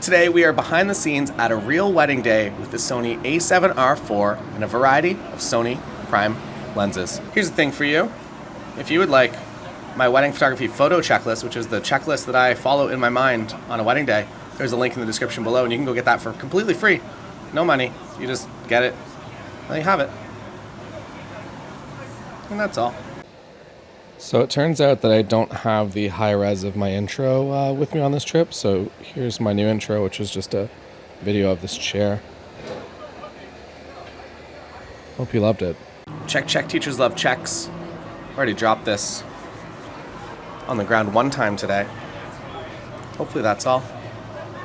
Today we are behind the scenes at a real wedding day with the Sony A7RIV and a variety of Sony prime lenses. Here's the thing for you. If you would like my wedding photography photo checklist, which is the checklist that I follow in my mind on a wedding day, there's a link in the description below and you can go get that for completely free. No money. You just get it. There you have it. And that's all. So it turns out that I don't have the high res of my intro with me on this trip, so here's my new intro, which is just a video of this chair. Hope you loved it. Check, check, teachers love checks. Already dropped this on the ground one time today. Hopefully that's all.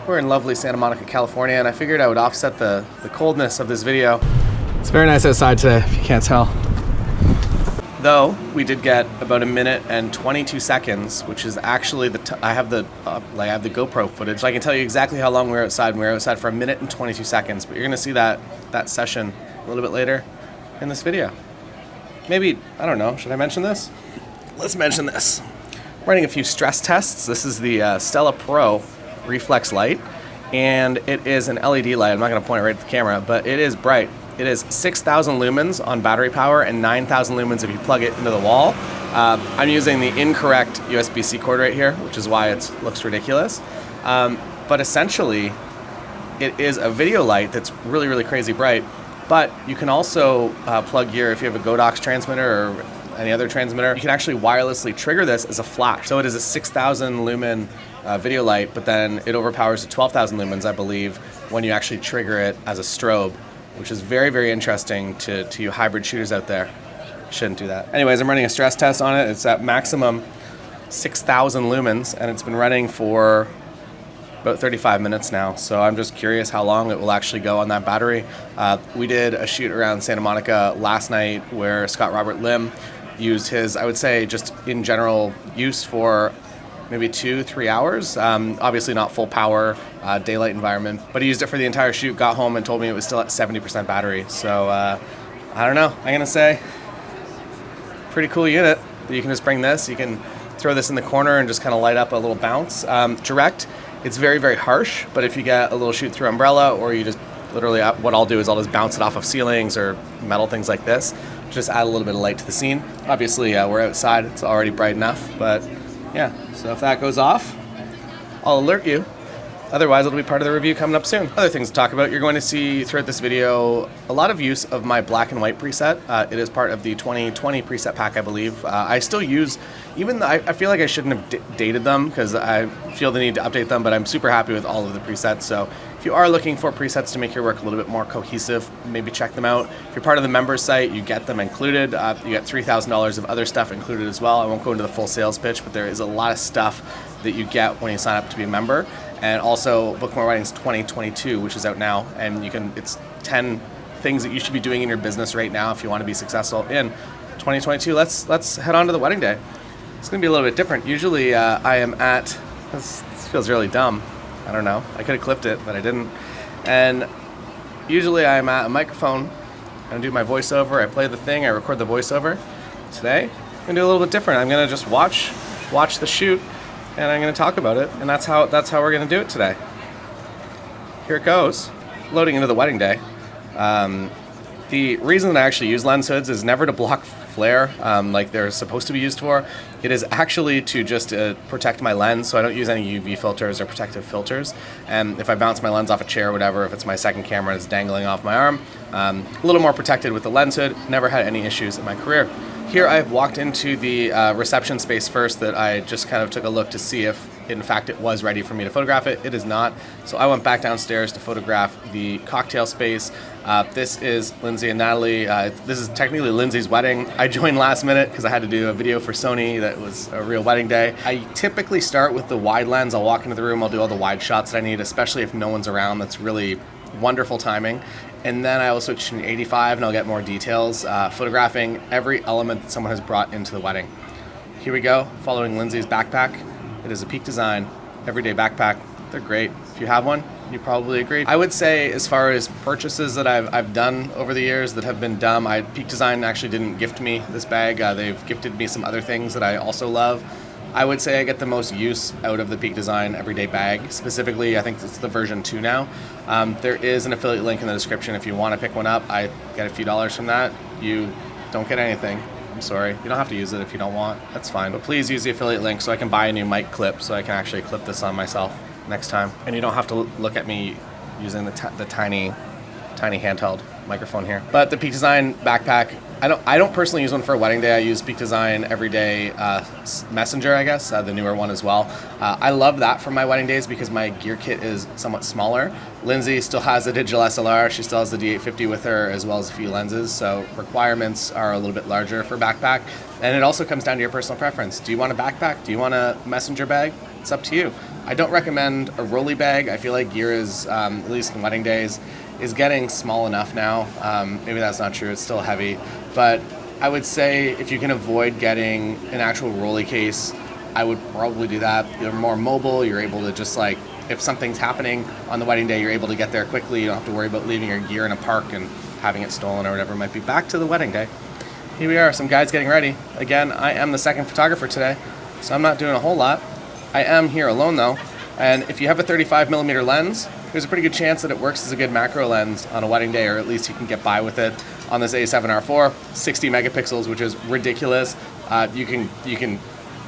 We're in lovely Santa Monica, California, and I figured I would offset the coldness of this video. It's very nice outside today, if you can't tell. Though we did get about 1 minute and 22 seconds, which is actually I have the GoPro footage. So I can tell you exactly how long we were outside. And we were outside for 1 minute and 22 seconds. But you're gonna see that session a little bit later in this video. Maybe, I don't know. Should I mention this? Let's mention this. We're running a few stress tests. This is the Stella Pro reflex light, and it is an LED light. I'm not gonna point it right at the camera, but it is bright. It is 6,000 lumens on battery power and 9,000 lumens if you plug it into the wall. I'm using the incorrect USB-C cord right here, which is why it looks ridiculous. But essentially, it is a video light that's really, really crazy bright. But you can also plug if you have a Godox transmitter or any other transmitter, you can actually wirelessly trigger this as a flash. So it is a 6,000 lumen video light, but then it overpowers to 12,000 lumens, I believe, when you actually trigger it as a strobe, which is very, very interesting to you hybrid shooters out there. Shouldn't do that. Anyways, I'm running a stress test on it. It's at maximum 6,000 lumens, and it's been running for about 35 minutes now. So I'm just curious how long it will actually go on that battery. We did a shoot around Santa Monica last night where Scott Robert Lim used his, I would say, just in general use for maybe 2-3 hours. Obviously not full power, daylight environment, but he used it for the entire shoot, got home and told me it was still at 70% battery. So I don't know, I'm gonna say pretty cool unit. You can just bring this, you can throw this in the corner and just kind of light up a little bounce. Direct, it's very, very harsh, but if you get a little shoot through umbrella, or you just literally, what I'll do is I'll just bounce it off of ceilings or metal things like this, just add a little bit of light to the scene. Obviously we're outside, it's already bright enough, but yeah, so if that goes off, I'll alert you. Otherwise, it'll be part of the review coming up soon. Other things to talk about, you're going to see throughout this video a lot of use of my black and white preset. It is part of the 2020 preset pack, I believe. I still use, even though I feel like I shouldn't have dated them because I feel the need to update them, but I'm super happy with all of the presets. So if you are looking for presets to make your work a little bit more cohesive, maybe check them out. If you're part of the members site, you get them included. You get $3,000 of other stuff included as well. I won't go into the full sales pitch, but there is a lot of stuff that you get when you sign up to be a member. And also Book More Weddings 2022, which is out now, and it's 10 things that you should be doing in your business right now if you want to be successful in 2022. Let's head on to the wedding day. It's going to be a little bit different. Usually I am at, this feels really dumb, I don't know, I could have clipped it, but I didn't. And usually I'm at a microphone, I do my voiceover, I play the thing, I record the voiceover. Today, I'm going to do a little bit different. I'm going to just watch the shoot, and I'm going to talk about it, and that's how we're going to do it today. Here it goes, loading into the wedding day. The reason that I actually use lens hoods is never to block flare like they're supposed to be used for. It is actually to just protect my lens, so I don't use any UV filters or protective filters. And if I bounce my lens off a chair or whatever, if it's my second camera and it's dangling off my arm, a little more protected with the lens hood. Never had any issues in my career. Here I've walked into the reception space first that I just kind of took a look to see if in fact it was ready for me to photograph it. It is not. So I went back downstairs to photograph the cocktail space. This is Lindsay and Natalie. This is technically Lindsay's wedding. I joined last minute because I had to do a video for Sony that was a real wedding day. I typically start with the wide lens. I'll walk into the room, I'll do all the wide shots that I need, especially if no one's around. That's really wonderful timing. And then I will switch to an 85 and I'll get more details, photographing every element that someone has brought into the wedding. Here we go, following Lindsay's backpack. It is a Peak Design everyday backpack. They're great. If you have one, you probably agree. I would say as far as purchases that I've done over the years that have been dumb, Peak Design actually didn't gift me this bag. They've gifted me some other things that I also love. I would say I get the most use out of the Peak Design Everyday Bag. Specifically, I think it's the version 2 now. There is an affiliate link in the description if you want to pick one up. I get a few dollars from that. You don't get anything. I'm sorry. You don't have to use it if you don't want. That's fine. But please use the affiliate link so I can buy a new mic clip so I can actually clip this on myself next time. And you don't have to look at me using the tiny handheld microphone here. But the Peak Design backpack, I don't personally use one for a wedding day. I use Peak Design Everyday Messenger, I guess, the newer one as well. I love that for my wedding days because my gear kit is somewhat smaller. Lindsay still has a digital SLR. She still has the D850 with her, as well as a few lenses. So requirements are a little bit larger for backpack. And it also comes down to your personal preference. Do you want a backpack? Do you want a messenger bag? It's up to you. I don't recommend a rolly bag. I feel like gear is, at least in wedding days, is getting small enough now. Maybe that's not true, it's still heavy. But I would say if you can avoid getting an actual rolly case, I would probably do that. You're more mobile, you're able to just like, if something's happening on the wedding day, you're able to get there quickly. You don't have to worry about leaving your gear in a park and having it stolen or whatever it might be. Back to the wedding day. Here we are, some guys getting ready. Again, I am the second photographer today, so I'm not doing a whole lot. I am here alone though, and if you have a 35mm lens, there's a pretty good chance that it works as a good macro lens on a wedding day, or at least you can get by with it on this A7R IV, 60 megapixels, which is ridiculous. You can,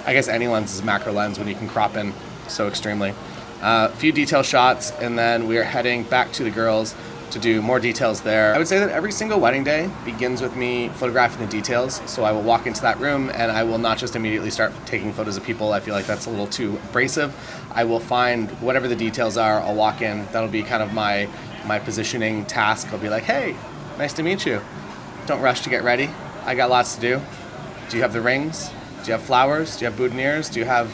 I guess any lens is a macro lens when you can crop in so extremely. A few detail shots, and then we are heading back to the girls to do more details there. I would say that every single wedding day begins with me photographing the details. So I will walk into that room and I will not just immediately start taking photos of people. I feel like that's a little too abrasive. I will find whatever the details are, I'll walk in. That'll be kind of my positioning task. I'll be like, hey, nice to meet you. Don't rush to get ready. I got lots to do. Do you have the rings? Do you have flowers? Do you have boutonnieres? Do you have,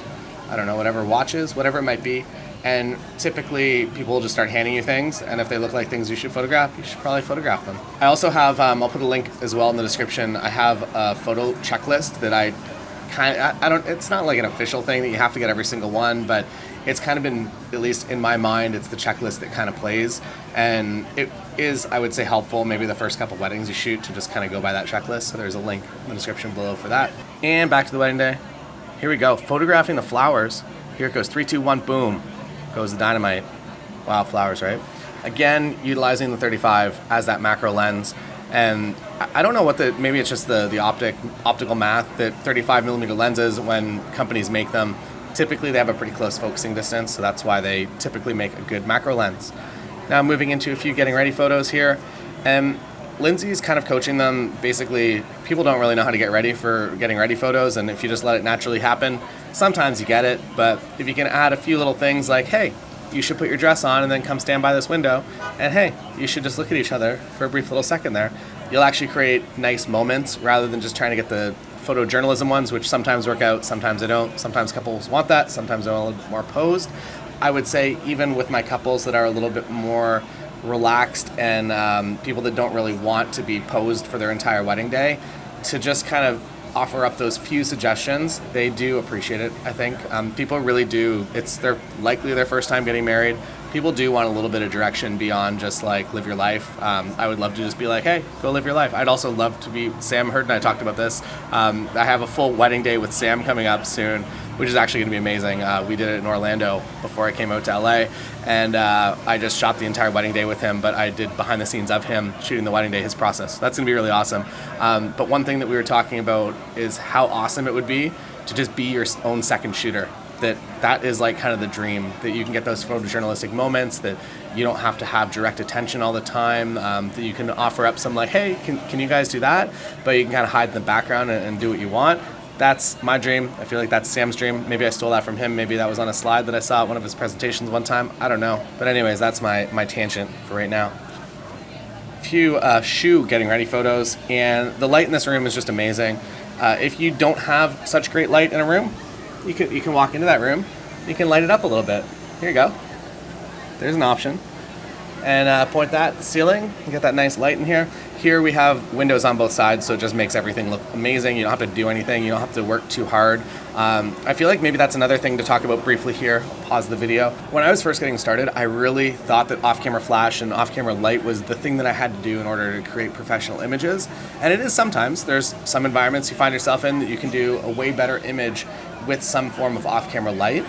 I don't know, whatever, watches, whatever it might be. And typically people will just start handing you things, and if they look like things you should photograph, you should probably photograph them. I also have, I'll put a link as well in the description, I have a photo checklist that I don't, it's not like an official thing that you have to get every single one, but it's kind of been, at least in my mind, it's the checklist that kind of plays. And it is, I would say, helpful maybe the first couple weddings you shoot to just kind of go by that checklist. So there's a link in the description below for that. And back to the wedding day. Here we go, photographing the flowers. Here it goes, 3, 2, 1, boom. Goes the dynamite. Wow, flowers, right? Again, utilizing the 35 as that macro lens. And I don't know what maybe it's just the optical math that 35mm lenses, when companies make them, typically they have a pretty close focusing distance, so that's why they typically make a good macro lens. Now moving into a few getting ready photos here. And Lindsay's kind of coaching them. Basically, people don't really know how to get ready for getting ready photos, and if you just let it naturally happen, sometimes you get it. But if you can add a few little things like, hey, you should put your dress on and then come stand by this window, and hey, you should just look at each other for a brief little second there, you'll actually create nice moments rather than just trying to get the photojournalism ones, which sometimes work out, sometimes they don't. Sometimes couples want that, sometimes they're a little bit more posed. I would say even with my couples that are a little bit more relaxed and people that don't really want to be posed for their entire wedding day, to just kind of offer up those few suggestions, they do appreciate it, I think. People really do. It's likely their first time getting married. People do want a little bit of direction beyond just like live your life. I would love to just be like, hey, go live your life. I'd also love to be, Sam Hurd and I talked about this. I have a full wedding day with Sam coming up soon, which is actually gonna be amazing. We did it in Orlando before I came out to LA, and I just shot the entire wedding day with him, but I did behind the scenes of him shooting the wedding day, his process. That's gonna be really awesome. But one thing that we were talking about is how awesome it would be to just be your own second shooter. That is like kind of the dream, that you can get those photojournalistic moments, that you don't have to have direct attention all the time, that you can offer up some like, hey, can you guys do that? But you can kind of hide in the background and do what you want. That's my dream. I feel like that's Sam's dream. Maybe I stole that from him. Maybe that was on a slide that I saw at one of his presentations one time. I don't know. But anyways, that's my tangent for right now. A few shoe getting ready photos, and the light in this room is just amazing. If you don't have such great light in a room, you can walk into that room, you can light it up a little bit. Here you go. There's an option. And point that at the ceiling and get that nice light in here. Here we have windows on both sides, so it just makes everything look amazing. You don't have to do anything. You don't have to work too hard. I feel like maybe that's another thing to talk about briefly here. I'll pause the video. When I was first getting started, I really thought that off-camera flash and off-camera light was the thing that I had to do in order to create professional images. And it is sometimes. There's some environments you find yourself in that you can do a way better image with some form of off-camera light,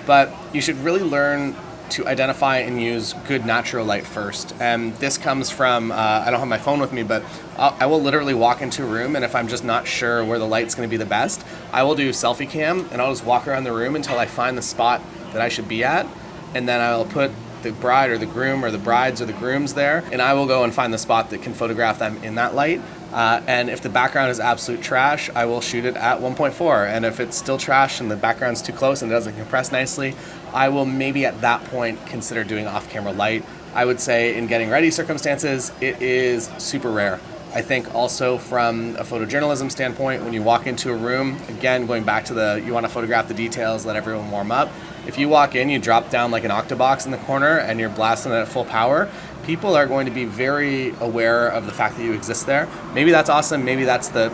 but you should really learn to identify and use good natural light first. And this comes from, I don't have my phone with me, but I will literally walk into a room, and if I'm just not sure where the light's going to be the best, I will do selfie cam, and I'll just walk around the room until I find the spot that I should be at, and then I'll put the bride or the groom or the brides or the grooms there, and I will go and find the spot that can photograph them in that light. And if the background is absolute trash, I will shoot it at 1.4. And if it's still trash and the background's too close and it doesn't compress nicely, I will maybe at that point consider doing off-camera light. I would say in getting ready circumstances, it is super rare. I think also from a photojournalism standpoint, when you walk into a room, again, going back to you want to photograph the details, let everyone warm up. If you walk in, you drop down like an octabox in the corner and you're blasting it at full power, people are going to be very aware of the fact that you exist there. Maybe that's awesome. Maybe that's the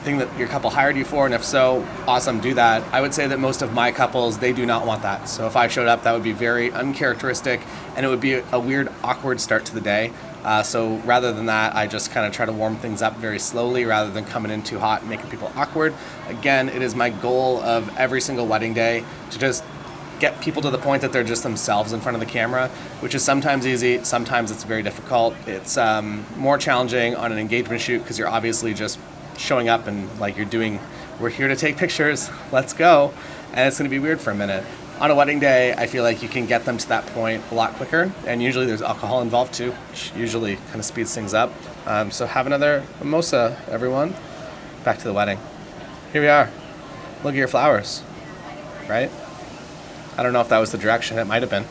thing that your couple hired you for, and if so, awesome, do that. I would say that most of my couples, they do not want that. So if I showed up, that would be very uncharacteristic, and it would be a weird, awkward start to the day. So rather than that, I just kind of try to warm things up very slowly rather than coming in too hot and making people awkward. Again, it is my goal of every single wedding day to just get people to the point that they're just themselves in front of the camera, which is sometimes easy, sometimes it's very difficult. It's more challenging on an engagement shoot because you're obviously just showing up and like we're here to take pictures, let's go, and it's going to be weird for a minute. On a wedding day, I feel like you can get them to that point a lot quicker, and usually there's alcohol involved too, which usually kind of speeds things up. So have another mimosa, everyone. Back to the wedding. Here we are. Look at your flowers, right? I don't know if that was the direction. It might have been.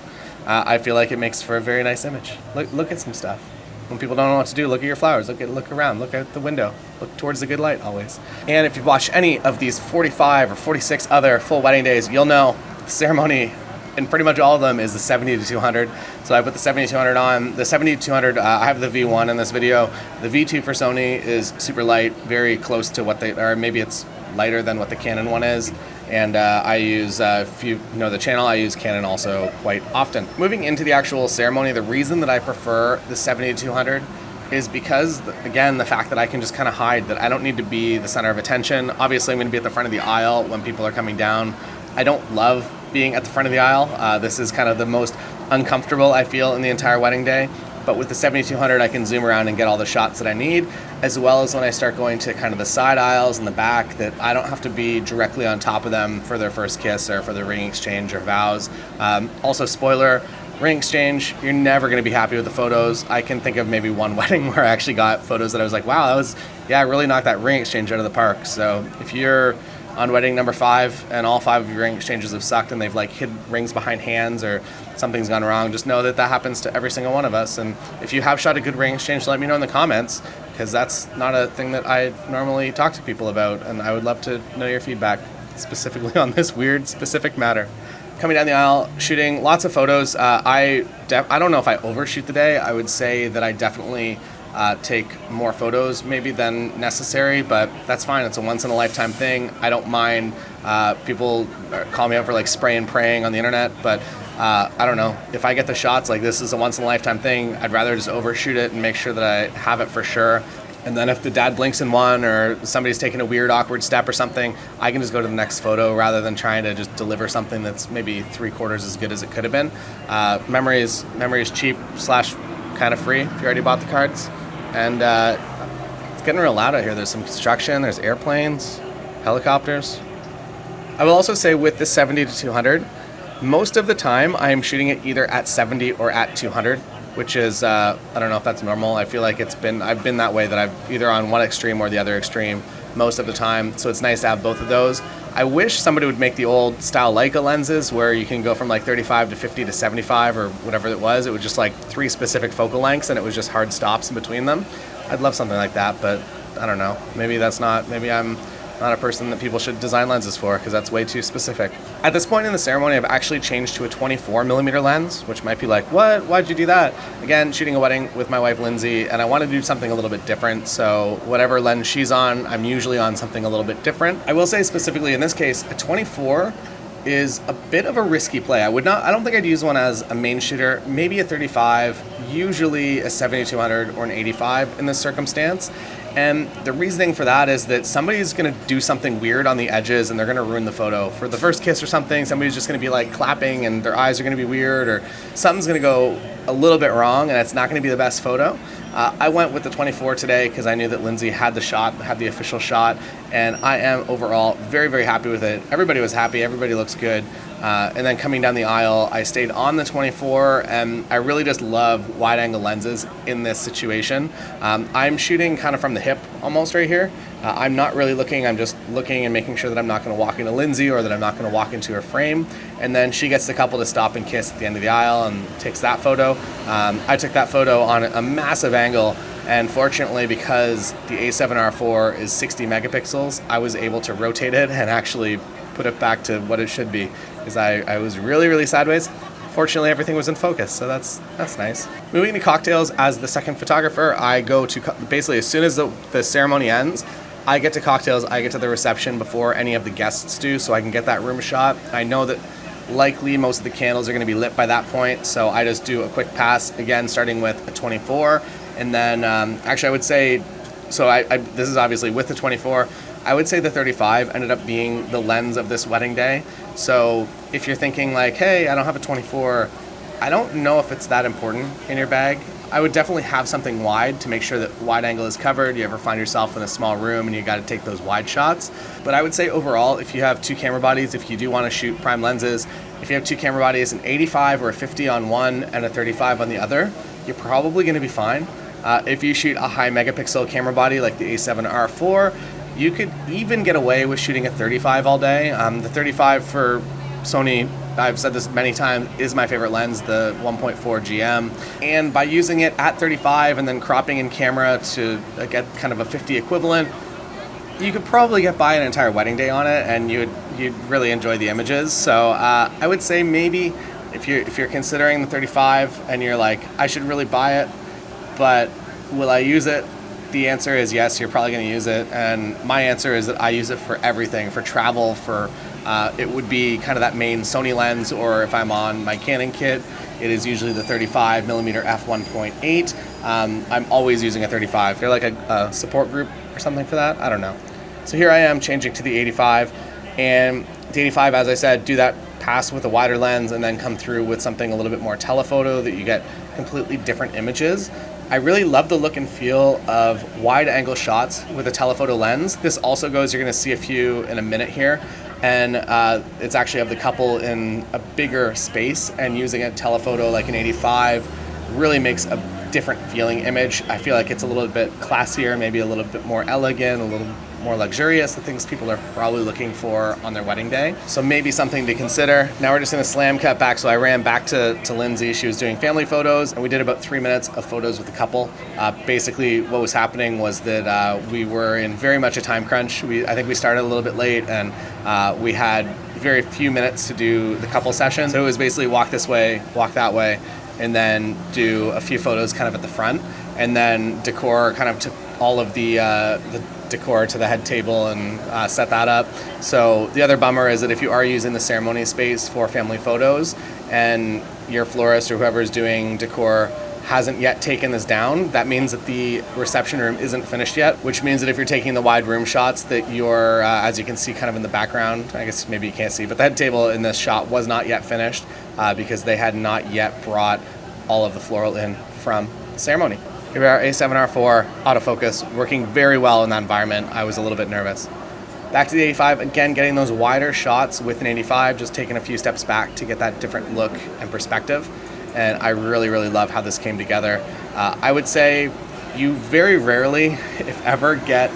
I feel like it makes for a very nice image. Look at some stuff. When people don't know what to do, look at your flowers. Look around. Look at the window. Look towards the good light always. And if you've watched any of these 45 or 46 other full wedding days, you'll know the ceremony, and pretty much all of them, is the 70-200. So I put the 70-200 on. The 70-200, I have the V1 in this video. The V2 for Sony is super light, very close to what or maybe it's lighter than what the Canon one is. And I use, if you know the channel, I use Canon also quite often. Moving into the actual ceremony, the reason that I prefer the 70-200 is because, again, the fact that I can just kind of hide, that I don't need to be the center of attention. Obviously, I'm going to be at the front of the aisle when people are coming down. I don't love being at the front of the aisle. This is kind of the most uncomfortable I feel in the entire wedding day. But with the 70-200, I can zoom around and get all the shots that I need, as well as when I start going to kind of the side aisles in the back, that I don't have to be directly on top of them for their first kiss or for their ring exchange or vows. Also, spoiler, ring exchange, you're never going to be happy with the photos. I can think of maybe one wedding where I actually got photos that I was like, wow, I really knocked that ring exchange out of the park. So if you're on wedding number 5 and all 5 of your ring exchanges have sucked and they've like hid rings behind hands or something's gone wrong, just know that happens to every single one of us. And if you have shot a good ring exchange, let me know in the comments, because that's not a thing that I normally talk to people about, and I would love to know your feedback specifically on this weird specific matter. Coming down the aisle, shooting lots of photos. I don't know if I overshoot the day. I would say that I definitely take more photos maybe than necessary, but that's fine. It's a once-in-a-lifetime thing. I don't mind. People call me up for like spray and praying on the internet, but I don't know. If I get the shots, like this is a once-in-a-lifetime thing, I'd rather just overshoot it and make sure that I have it for sure. And then if the dad blinks in one or somebody's taking a weird, awkward step or something, I can just go to the next photo rather than trying to just deliver something that's maybe 3/4 as good as it could have been. Memory is cheap / kind of free if you already bought the cards. And it's getting real loud out here. There's some construction, there's airplanes, helicopters. I will also say with the 70-200, most of the time I am shooting it either at 70 or at 200, which is, I don't know if that's normal. I feel like I've been that way, that I've either on one extreme or the other extreme most of the time. So it's nice to have both of those. I wish somebody would make the old style Leica lenses where you can go from like 35 to 50 to 75 or whatever it was. It was just like 3 specific focal lengths and it was just hard stops in between them. I'd love something like that, but I don't know. Maybe I'm not a person that people should design lenses for, because that's way too specific. At this point in the ceremony, I've actually changed to a 24mm lens, which might be like, what? Why'd you do that? Again, shooting a wedding with my wife, Lindsay, and I want to do something a little bit different, so whatever lens she's on, I'm usually on something a little bit different. I will say specifically in this case, a 24 is a bit of a risky play. I don't think I'd use one as a main shooter, maybe a 35, usually a 70-200 or an 85 in this circumstance. And the reasoning for that is that somebody's going to do something weird on the edges and they're going to ruin the photo. For the first kiss or something, somebody's just going to be like clapping and their eyes are going to be weird, or something's going to go a little bit wrong and it's not going to be the best photo. I went with the 24 today because I knew that Lindsay had the shot, had the official shot, and I am overall very, very happy with it. Everybody was happy, everybody looks good. And then coming down the aisle, I stayed on the 24, and I really just love wide-angle lenses in this situation. I'm shooting kind of from the hip almost right here. I'm not really looking, I'm just looking and making sure that I'm not going to walk into Lindsay or that I'm not going to walk into her frame. And then she gets the couple to stop and kiss at the end of the aisle and takes that photo. I took that photo on a massive angle, and fortunately, because the A7R IV is 60 megapixels, I was able to rotate it and actually put it back to what it should be, because I was really, really sideways. Fortunately, everything was in focus, so that's nice. Moving to cocktails, as the second photographer, I go to basically as soon as the ceremony ends, I get to cocktails, I get to the reception before any of the guests do, so I can get that room shot. I know that likely most of the candles are going to be lit by that point, so I just do a quick pass, again starting with a 24, and then actually I would say, so this is obviously with the 24, I would say the 35 ended up being the lens of this wedding day. So if you're thinking like, hey, I don't have a 24, I don't know if it's that important in your bag. I would definitely have something wide to make sure that wide angle is covered. You ever find yourself in a small room and you got to take those wide shots. But I would say overall, if you have two camera bodies, if you do want to shoot prime lenses, if you have two camera bodies, an 85 or a 50 on one and a 35 on the other, you're probably going to be fine. If you shoot a high megapixel camera body like the A7R IV, you could even get away with shooting a 35 all day. The 35 for Sony, I've said this many times, is my favorite lens, the 1.4 GM. And by using it at 35 and then cropping in camera to get kind of a 50 equivalent, you could probably get by an entire wedding day on it, and you'd really enjoy the images. So I would say maybe if you're considering the 35 and you're like, I should really buy it, but will I use it? The answer is yes, you're probably going to use it. And my answer is that I use it for everything, for travel, for it would be kind of that main Sony lens, or if I'm on my Canon kit, it is usually the 35mm f1.8. I'm always using a 35. They're like a support group or something for that. I don't know. So here I am changing to the 85, and the 85, as I said, do that pass with a wider lens and then come through with something a little bit more telephoto that you get completely different images. I really love the look and feel of wide angle shots with a telephoto lens. This also goes, you're going to see a few in a minute here, and it's actually of the couple in a bigger space, and using a telephoto like an 85 really makes a different feeling image. I feel like it's a little bit classier, maybe a little bit more elegant, a little more luxurious, the things people are probably looking for on their wedding day. So maybe something to consider. Now we're just gonna slam cut back. So I ran back to Lindsay. She was doing family photos, and we did about 3 minutes of photos with the couple. Basically what was happening was that we were in very much a time crunch. I think we started a little bit late, and we had very few minutes to do the couple session. So it was basically walk this way, walk that way, and then do a few photos kind of at the front, and then decor, kind of took all of the decor to the head table and set that up. So the other bummer is that if you are using the ceremony space for family photos and your florist or whoever is doing decor hasn't yet taken this down, that means that the reception room isn't finished yet, which means that if you're taking the wide room shots, that you're, as you can see kind of in the background, I guess maybe you can't see, but the head table in this shot was not yet finished because they had not yet brought all of the floral in from the ceremony. Here we are, A7R IV, autofocus, working very well in that environment. I was a little bit nervous. Back to the 85, again, getting those wider shots with an 85, just taking a few steps back to get that different look and perspective. And I really, really love how this came together. I would say you very rarely, if ever, get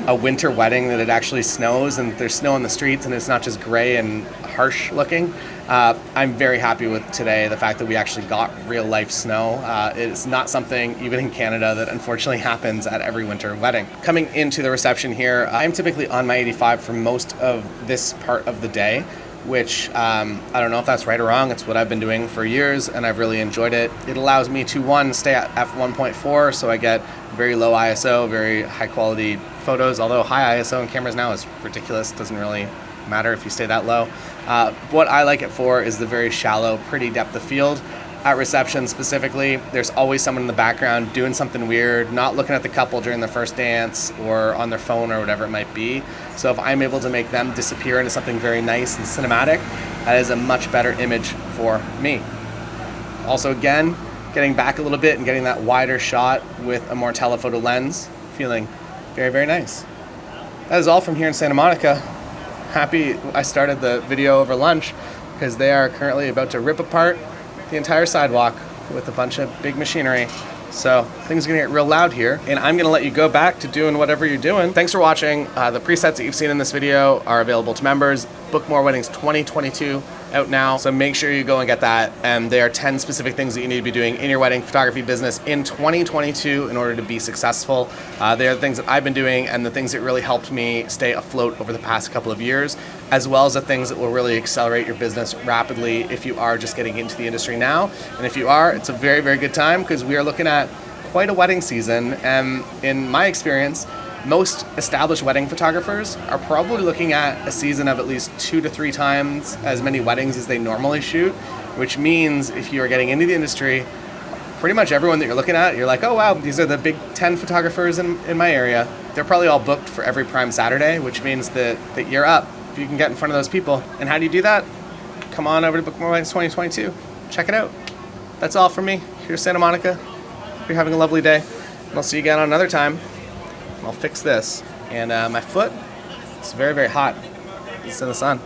a winter wedding that it actually snows and there's snow on the streets and it's not just gray and harsh looking. I'm very happy with today, the fact that we actually got real life snow. It's not something, even in Canada, that unfortunately happens at every winter wedding. Coming into the reception here, I'm typically on my 85 for most of this part of the day, which I don't know if that's right or wrong. It's what I've been doing for years, and I've really enjoyed it. It allows me to, one, stay at f1.4, so I get very low ISO, very high quality photos, although high ISO in cameras now is ridiculous. It doesn't really matter if you stay that low. What I like it for is the very shallow, pretty depth of field. at reception specifically, there's always someone in the background doing something weird, not looking at the couple during their first dance or on their phone or whatever it might be. So if I'm able to make them disappear into something very nice and cinematic, that is a much better image for me. Also, again, getting back a little bit and getting that wider shot with a more telephoto lens, feeling very, very nice. That is all from here in Santa Monica. Happy I started the video over lunch because they are currently about to rip apart the entire sidewalk with a bunch of big machinery. So things are gonna get real loud here, and I'm gonna let you go back to doing whatever you're doing. Thanks for watching. The presets that you've seen in this video are available to members. Book More Weddings 2022 out now, so make sure you go and get that. And there are 10 specific things that you need to be doing in your wedding photography business in 2022 in order to be successful. They are the things that I've been doing and the things that really helped me stay afloat over the past couple of years, as well as the things that will really accelerate your business rapidly if you are just getting into the industry now. And if you are, it's a very, very good time because we are looking at quite a wedding season. And in my experience, most established wedding photographers are probably looking at a season of at least 2 to 3 times as many weddings as they normally shoot, which means if you are getting into the industry, pretty much everyone that you're looking at, you're like, oh wow, these are the big 10 photographers in my area. They're probably all booked for every prime Saturday, which means that you're up if you can get in front of those people. And how do you do that? Come on over to Book More Weddings 2022. Check it out. That's all from me. Here's Santa Monica. Hope you're having a lovely day. And I'll see you again on another time. I'll fix this. And my foot, it's very, very hot. It's in the sun.